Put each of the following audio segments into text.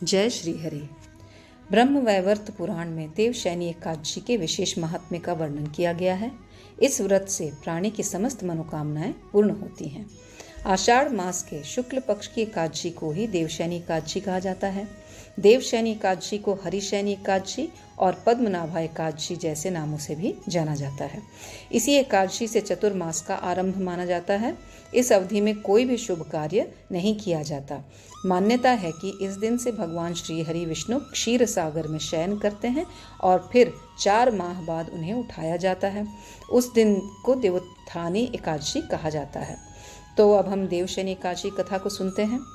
जय श्री हरि। ब्रह्म वैवर्त पुराण में देवशयनी एकादशी के विशेष महात्म्य का वर्णन किया गया है। इस व्रत से प्राणी की समस्त मनोकामनाएं पूर्ण होती हैं। आषाढ़ मास के शुक्ल पक्ष की एकादशी को ही देवशयनी एकादशी कहा जाता है। देवशयनी एकादशी को हरिशयनी एकादशी और पद्मनाभा एकादशी जैसे नामों से भी जाना जाता है। इसी एकादशी से चतुर्मास का आरंभ माना जाता है। इस अवधि में कोई भी शुभ कार्य नहीं किया जाता। मान्यता है कि इस दिन से भगवान श्री हरि विष्णु क्षीर सागर में शयन करते हैं और फिर 4 माह बाद उन्हें उठाया जाता है। उस दिन को देवोत्थानी एकादशी कहा जाता है। तो अब हम देवशयनी एकादशी कथा को सुनते हैं।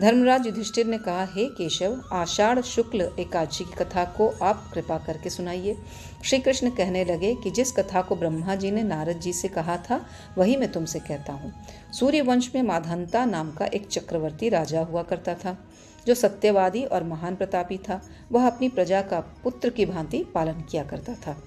धर्मराज युधिष्ठिर ने कहा, हे केशव, आषाढ़ शुक्ल एकादशी की कथा को आप कृपा करके सुनाइए। श्री कृष्ण कहने लगे कि जिस कथा को ब्रह्मा जी ने नारद जी से कहा था वही मैं तुमसे कहता हूँ। सूर्य वंश में माधंता नाम का एक चक्रवर्ती राजा हुआ करता था, जो सत्यवादी और महान प्रतापी था। वह अपनी प्रजा का पुत्र की भांति पालन किया करता था।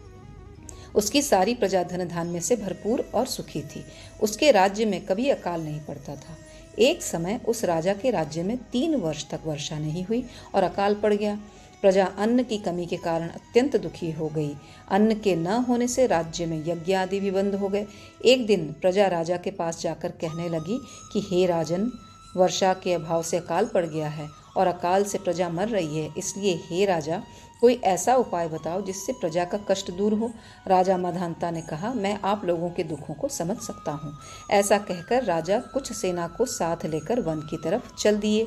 उसकी सारी प्रजा धन धान्य से भरपूर और सुखी थी। उसके राज्य में कभी अकाल नहीं पड़ता था। एक समय उस राजा के राज्य में 3 वर्ष तक वर्षा नहीं हुई और अकाल पड़ गया। प्रजा अन्न की कमी के कारण अत्यंत दुखी हो गई। अन्न के न होने से राज्य में यज्ञ आदि भी बंद हो गए। एक दिन प्रजा राजा के पास जाकर कहने लगी कि हे राजन, वर्षा के अभाव से अकाल पड़ गया है और अकाल से प्रजा मर रही है। इसलिए हे राजा, कोई ऐसा उपाय बताओ जिससे प्रजा का कष्ट दूर हो। राजा माधांता ने कहा, मैं आप लोगों के दुखों को समझ सकता हूँ। ऐसा कहकर राजा कुछ सेना को साथ लेकर वन की तरफ चल दिए।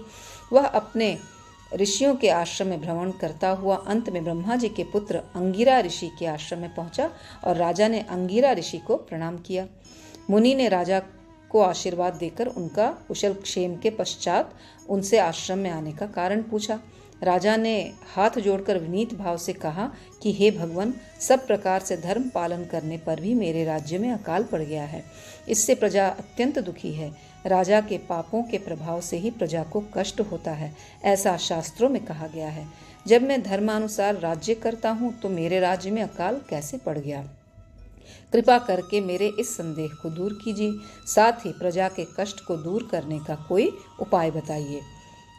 वह अपने ऋषियों के आश्रम में भ्रमण करता हुआ अंत में ब्रह्मा जी के पुत्र अंगिरा ऋषि के आश्रम में पहुंचा और राजा ने अंगिरा ऋषि को प्रणाम किया। मुनि ने राजा को आशीर्वाद देकर उनका कुशल क्षेम के पश्चात उनसे आश्रम में आने का कारण पूछा। राजा ने हाथ जोड़कर विनीत भाव से कहा कि हे भगवान, सब प्रकार से धर्म पालन करने पर भी मेरे राज्य में अकाल पड़ गया है। इससे प्रजा अत्यंत दुखी है। राजा के पापों के प्रभाव से ही प्रजा को कष्ट होता है, ऐसा शास्त्रों में कहा गया है। जब मैं धर्मानुसार राज्य करता हूँ तो मेरे राज्य में अकाल कैसे पड़ गया? कृपा करके मेरे इस संदेह को दूर कीजिए। साथ ही प्रजा के कष्ट को दूर करने का कोई उपाय बताइए।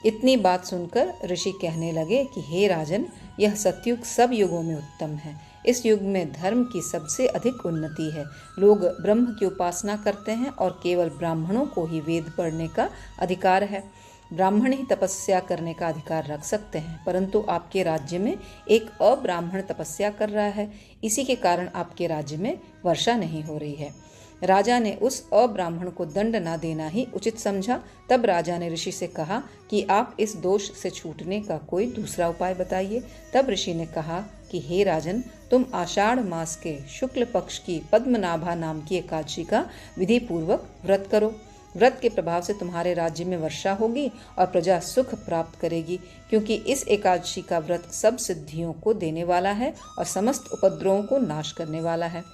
इतनी बात सुनकर ऋषि कहने लगे कि हे राजन, यह सतयुग सब युगों में उत्तम है। इस युग में धर्म की सबसे अधिक उन्नति है। लोग ब्रह्म की उपासना करते हैं और केवल ब्राह्मणों को ही वेद पढ़ने का अधिकार है। ब्राह्मण ही तपस्या करने का अधिकार रख सकते हैं, परंतु आपके राज्य में एक अब्राह्मण तपस्या कर रहा है। इसी के कारण आपके राज्य में वर्षा नहीं हो रही है। राजा ने उस अब्राह्मण को दंड न देना ही उचित समझा। तब राजा ने ऋषि से कहा कि आप इस दोष से छूटने का कोई दूसरा उपाय बताइए। तब ऋषि ने कहा कि हे राजन, तुम आषाढ़ मास के शुक्ल पक्ष की पद्मनाभा नाम की एकादशी का विधि पूर्वक व्रत करो। व्रत के प्रभाव से तुम्हारे राज्य में वर्षा होगी और प्रजा सुख प्राप्त करेगी, क्योंकि इस एकादशी का व्रत सब सिद्धियों को देने वाला है और समस्त उपद्रवों को नाश करने वाला है।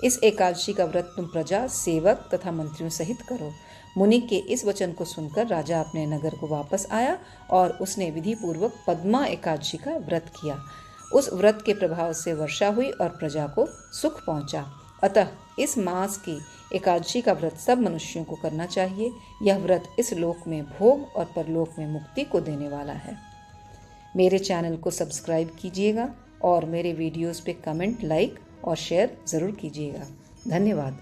इस एकादशी का व्रत तुम प्रजा, सेवक तथा मंत्रियों सहित करो। मुनि के इस वचन को सुनकर राजा अपने नगर को वापस आया और उसने विधि पूर्वक पद्मा एकादशी का व्रत किया। उस व्रत के प्रभाव से वर्षा हुई और प्रजा को सुख पहुंचा। अतः इस मास की एकादशी का व्रत सब मनुष्यों को करना चाहिए। यह व्रत इस लोक में भोग और परलोक में मुक्ति को देने वाला है। मेरे चैनल को सब्सक्राइब कीजिएगा और मेरे वीडियोस पे कमेंट, लाइक और शेयर ज़रूर कीजिएगा। धन्यवाद।